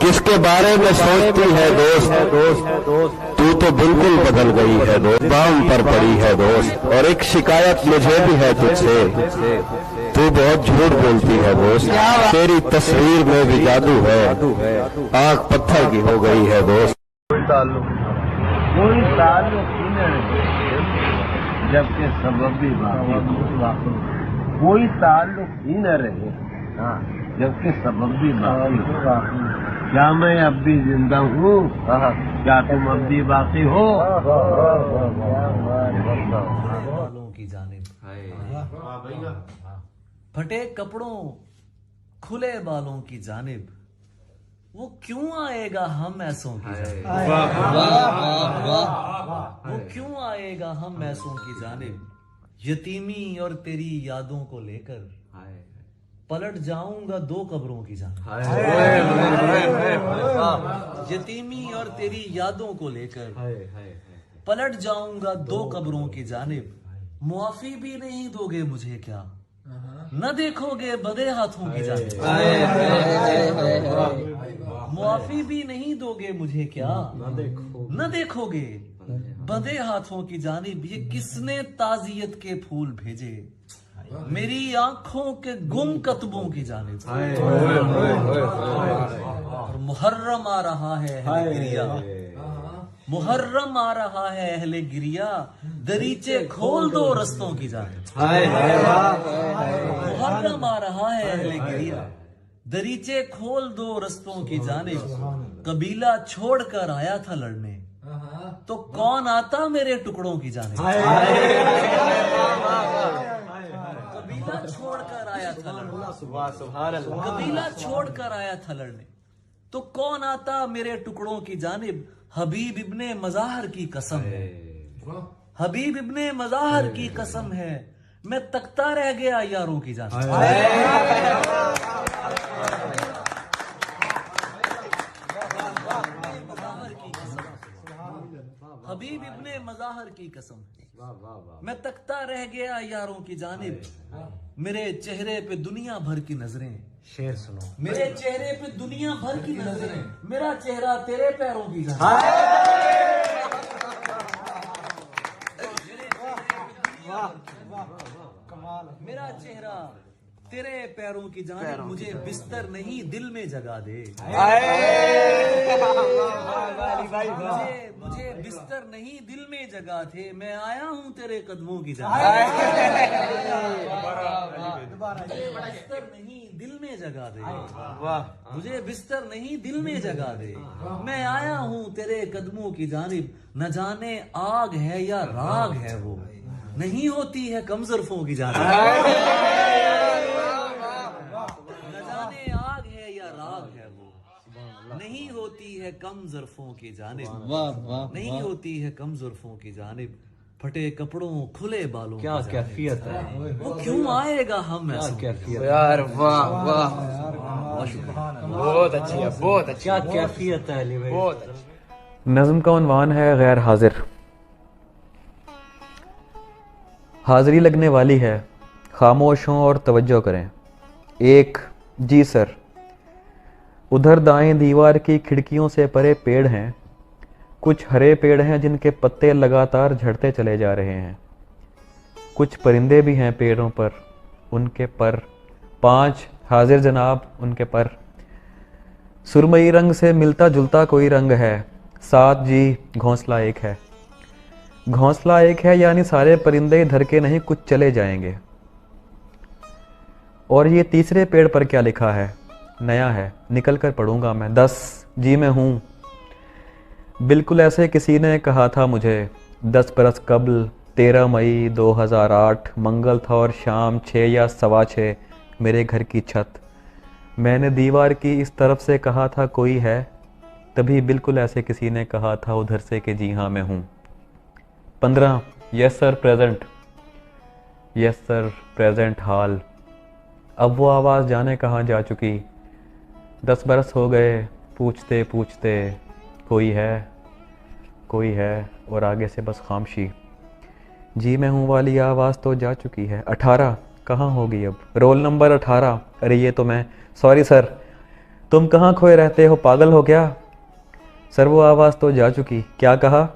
کس کے بارے میں سوچتی ہے دوست، تو بالکل بدل گئی ہے دوست، بام پر پڑی ہے دوست، اور ایک شکایت مجھے بھی ہے تجھ سے، تو بہت جھوٹ بولتی ہے دوست، تیری تصویر میں بھی جادو ہے، آنکھ پتھر کی ہو گئی ہے دوست۔ کوئی تعلق ہی نہیں، جبکہ سبب بھی باقی، کوئی تعلق ہی نہ رہے جبکہ سبب بھی باقی۔ کیا میں اب بھی زندہ ہوں؟ کیا تم اب بھی باقی ہو؟ بالوں کی جانب، پھٹے کپڑوں کھلے بالوں کی جانب، وہ کیوں آئے گا ہم ایسوں کی جانب، وہ کیوں آئے گا ہم ایسوں کی جانب، یتیمی اور تیری یادوں کو لے کر پلٹ جاؤں گا دو قبروں کی جانب، یتیمی اور تیری یادوں کو لے کر پلٹ جاؤں گا دو قبروں کی جانب، معافی بھی نہیں دو گے مجھے کیا، نہ دیکھو گے بدے ہاتھوں کی جانب، معافی بھی نہیں دو گے مجھے کیا، نہ دیکھو گے بدے ہاتھوں کی جانب، یہ کس نے تعزیت کے پھول بھیجے میری آنکھوں کے گم کتبوں کی جانب، اور محرم آ رہا ہے اہل گریا، محرم آ رہا ہے اہل گریا، دریچے کھول دو رستوں کی جانب، محرم آ رہا ہے اہل گریا، دریچے کھول دو رستوں کی جانب، قبیلہ چھوڑ کر آیا تھا لڑنے تو کون آتا میرے ٹکڑوں کی جانب، قبیلہ چھوڑ کر آیا تھا لڑنے، قبیلہ چھوڑ کر آیا تھا لڑنے تو کون آتا میرے ٹکڑوں کی جانب، حبیب ابن مظاہر کی قسم ہے، حبیب ابن مظاہر کی قسم ہے، میں تکتا رہ گیا یاروں کی جانب، حبیب ابن مظاہر کی قسم، میں تکتا رہ گیا یاروں کی جانب، میرے چہرے پہ دنیا بھر کی نظریں، شعر سنو، میرے چہرے پہ دنیا بھر کی نظریں، میرا چہرہ تیرے پیروں کی جانب، میرا چہرہ تیرے پیروں کی جانب، مجھے بستر نہیں دل میں جگا دے، مجھے بستر نہیں دل میں جگا دے، میں آیا ہوں تیرے قدموں کی جانب، بستر نہیں دل میں جگا دے، مجھے بستر نہیں دل میں جگا دے، میں آیا ہوں تیرے قدموں کی جانب، نہ جانے آگ ہے یا راگ ہے وہ، نہیں ہوتی ہے کم ظرفوں کی جانب، نہ جانے آگ ہے یا راگ ہے وہ، نہیں ہوتی ہے کم ظرفوں کی جانب، نہیں ہوتی ہے کم ظرفوں کی جانب، پھٹے کپڑوں کھلے بالوں کیا کیفیت ہے، وہ کیوں آئے گا ہم ایسوں کی جانب، یار واہ واہ، بہت اچھی ہے، بہت اچھی، کیا کیفیت ہے علی بھائی، بہت اچھی۔ نظم کا عنوان ہے غیر حاضر۔ حاضری لگنے والی ہے، خاموش ہوں اور توجہ کریں۔ ایک، جی سر، ادھر دائیں دیوار کی کھڑکیوں سے پرے پیڑ ہیں، کچھ ہرے پیڑ ہیں جن کے پتے لگاتار جھڑتے چلے جا رہے ہیں، کچھ پرندے بھی ہیں پیڑوں پر، ان کے پر۔ 5، حاضر جناب، ان کے پر سرمئی رنگ سے ملتا جلتا کوئی رنگ ہے۔ 7، جی، گھونسلہ ایک ہے، گھونسلہ ایک ہے یعنی سارے پرندے ادھر کے نہیں، کچھ چلے جائیں گے۔ اور یہ تیسرے پیڑ پر کیا لکھا ہے؟ نیا ہے، نکل کر پڑھوں گا میں۔ 10، جی میں ہوں، بالکل ایسے کسی نے کہا تھا مجھے 10 برس قبل، 13 مئی 2008، منگل تھا اور شام 6 یا 6:15، میرے گھر کی چھت، میں نے دیوار کی اس طرف سے کہا تھا کوئی ہے، تبھی بالکل ایسے کسی نے کہا تھا ادھر سے کہ جی ہاں میں ہوں۔ 15، یس سر پریزنٹ، یس سر پریزنٹ حال، اب وہ آواز جانے کہاں جا چکی، 10 برس ہو گئے پوچھتے پوچھتے، کوئی ہے کوئی ہے، اور آگے سے بس خاموشی۔ جی میں ہوں والی آواز تو جا چکی ہے۔ 18، کہاں ہوگی اب؟ رول نمبر 18، ارے یہ تو میں، سوری سر، तुम कहाँ खोए रहते हो, पागल हो क्या? सर वो आवाज़ तो जा चुकी। क्या कहा?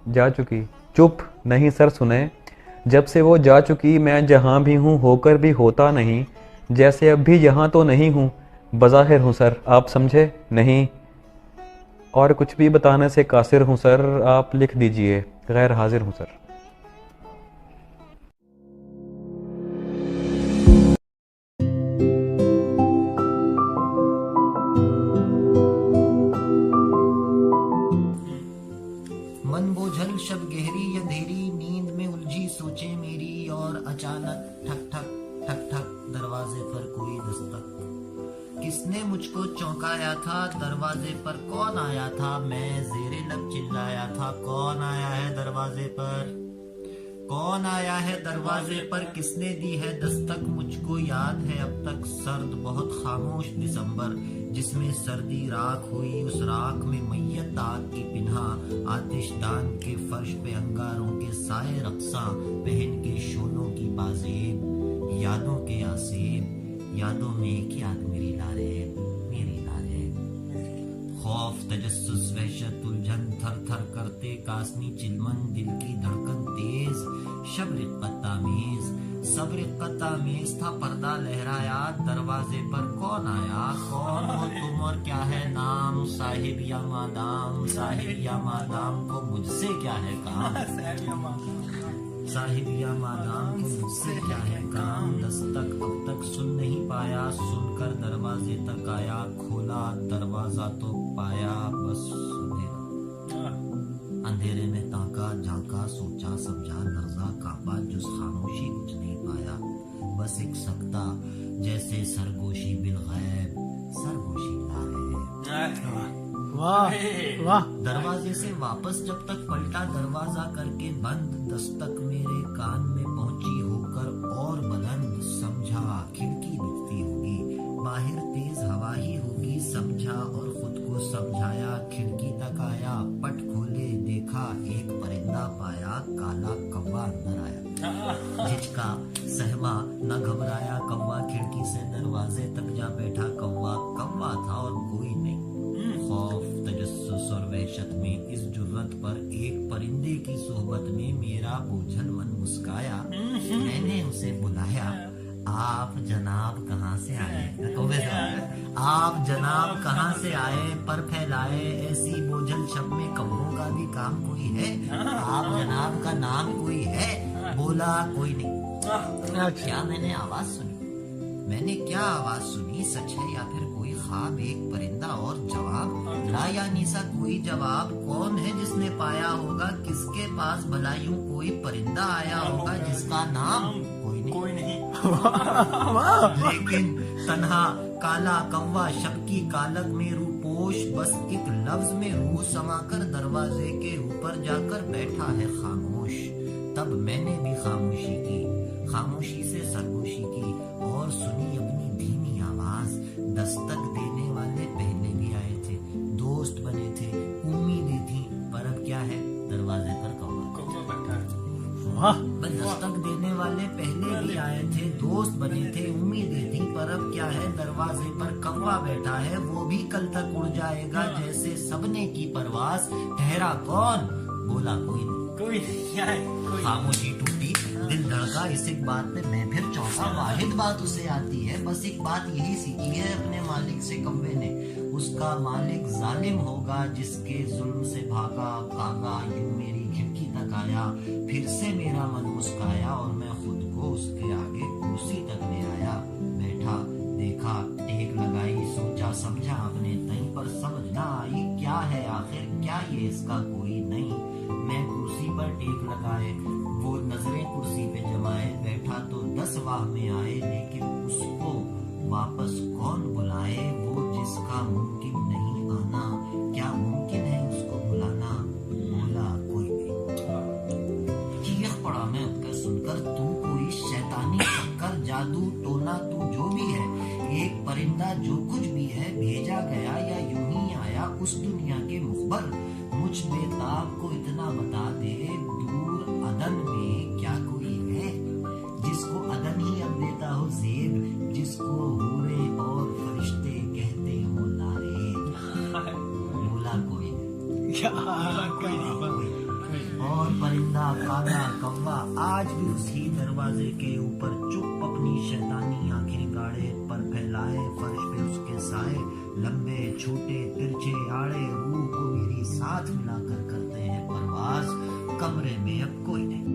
जा चुकी। चुप, नहीं सर सुने। जब से वो जा चुकी मैं जहाँ भी हूँ होकर भी होता नहीं, जैसे अब भी यहाँ तो नहीं हूँ। बज़ाहिर हूँ सर, आप समझे नहीं। और कुछ भी बताने से कासिर हूँ सर, आप लिख दीजिए, गैर हाजिर हूँ सर। मन बोझल शब गहरी अंधेरी, नींद में उलझी सोचें मेरी, और अचानक ठक ठक ठक ठक दरवाजे पर कोई दस्तक। किसने मुझको चौंकाया था, दरवाजे पर कौन आया था? मैं ज़ेरे लब चिल्लाया था, कौन आया है दरवाजे पर? कौन आया है दरवाजे पर? किसने दी है दस्तक? मुझको याद है अब तक सर्द बहुत खामोश दिसंबर, जिसमें सर्दी राख हुई, उस राख में मैयत आग की पिन्हा, आतिशदान के फर्श पे अंगारों के साए रक्सा, पहन के शोलों की बाजेब, यादों के आसेब, यादों में एक याद मेरी लारेब, मेरी लारेब। खौफ, तजस्सुस, वहशत, उलझन, थर थर करते कासनी चिलमन, दिल की धड़कन तेज, शब रिक्कतामेज, सब रिक्कतामेज था। पर्दा लहराया, दरवाजे पर कौन आया? कौन हो तुम और क्या है नाम? साहिब या मादाम, साहिब या मादाम को मुझसे क्या है काम? साहिब या मादाम को मुझसे क्या है काम? दस्तक अब तक सुन नहीं पाया, सुनकर दरवाजे तक आया, खोला दरवाजा तो पाया बस अंधेरा। अंधेरे में ताका झांका, सोचा समझा, लर्जा कांपा, जुस खामोशी कुछ नहीं पाया, बस एक सकता जैसे सरगोशी बिलगैब, सरगोशी लाए। वाह वाह। दरवाजे से वापस जब तक पलटा, दरवाजा करके बंद, दस्तक मेरे कान में पहुंची होकर और बुलंद, समझा खिड़की दिखती होगी, बाहर तेज हवा ही होगी, समझा और खुद को समझाया, खिड़की तक आया, पट खोले देखा, एक परिंदा पाया, काला कौवा अंदर आया, झिझका सहमा न घबराया कौवा, खिड़की से दरवाजे तक जा बैठा कौवा, कौवा था और कोई नहीं। खौफ, तजस्सुस और वहशत में इस जुर्रत पर एक परिंदे की सोहबत में मेरा बोझल मन मुस्काया। मैंने उसे बुलाया, आप जनाब कहाँ से आए? आप जनाब कहाँ से आए? पर फैलाए ऐसी बोझल शब में कौवों का भी काम कोई है? आप जनाब का नाम कोई है? बोला कोई नहीं। क्या मैंने आवाज सुनी? मैंने क्या आवाज सुनी? सच है या फिर कोई ख्वाब? एक परिंदा और जवाब, ला या निसा कोई जवाब। कौन है जिसने पाया होगा? किसके पास भला यूं कोई परिंदा आया होगा जिसका नाम कोई नहीं। लेकिन तन्हा काला कौवा शब की कालक में रूपोश, बस एक लफ्ज में रूह समाकर दरवाजे के ऊपर जाकर बैठा है खामोश। तब मैंने भी खामोशी की, खामोशी से सरगोशी की और सुनी अपनी धीमी आवाज। दस्तक देने वाले पहले भी आए थे, दोस्त बने थे, उम्मीदें थी, पर अब क्या है? दरवाजे पर कौवा बैठा है। बस दस्तक देने वाले पहले भी आए थे, दोस्त बने थे, उम्मीदें थी, पर अब क्या है? दरवाजे पर कौवा बैठा है, वो भी कल तक उड़ जाएगा जैसे सबने की परवास। ठहरा कौन? बोला कोई नहीं। खामोशी टूटी, दिल धड़का इस एक बात पे मैं फिर चौंका। वाहिद बात उसे आती है, बस एक बात यही सीखी है अपने मालिक से कौवे ने, उसका मालिक जालिम होगा जिसके जुल्म से भागा। कागा यूं मेरी खिड़की तक आया, फिर से मेरा मन मुस्काया और मैं खुद को उसके आगे कुर्सी तक ले आया। बैठा, देखा, टेक लगाई, सोचा समझा अपने तई, पर समझ ना आई क्या है आखिर, क्या ये इसका कोई नहीं। मैं कुर्सी पर टेक लगाए, वो नजरें कुर्सी पे जमाए, बैठा तो 10 वाह में आए, लेकिन उसको वापस कौन बुलाए? वो जिसका मुमकिन नहीं आना, क्या मुमकिन है उसको बुलाना? बोला कोई नहीं। चीख पड़ा मैं उठकर सुनकर, तू कोई शैतानी चक्कर, जादू टोना, तू जो भी है, एक परिंदा जो कुछ भी है, भेजा गया या यूं ही आया उस दुनिया के मुखबर। मुझ बेताब को इतना बता दे, दूर अदन में क्या कोई है जिसको अदन ही अब देता हो जेब, जिसको हूरे और फरिश्ते कहते हो اور پرندہ کالا کوا آج بھی اسی دروازے کے اوپر چپ اپنی شیطانی آنکھیں گاڑے پر پھیلائے، فرش پہ اس کے سائے لمبے چھوٹے ترچھے آڑے روح کو میری ساتھ ملا کر کرتے ہیں پرواز، کمرے میں اب کوئی نہیں۔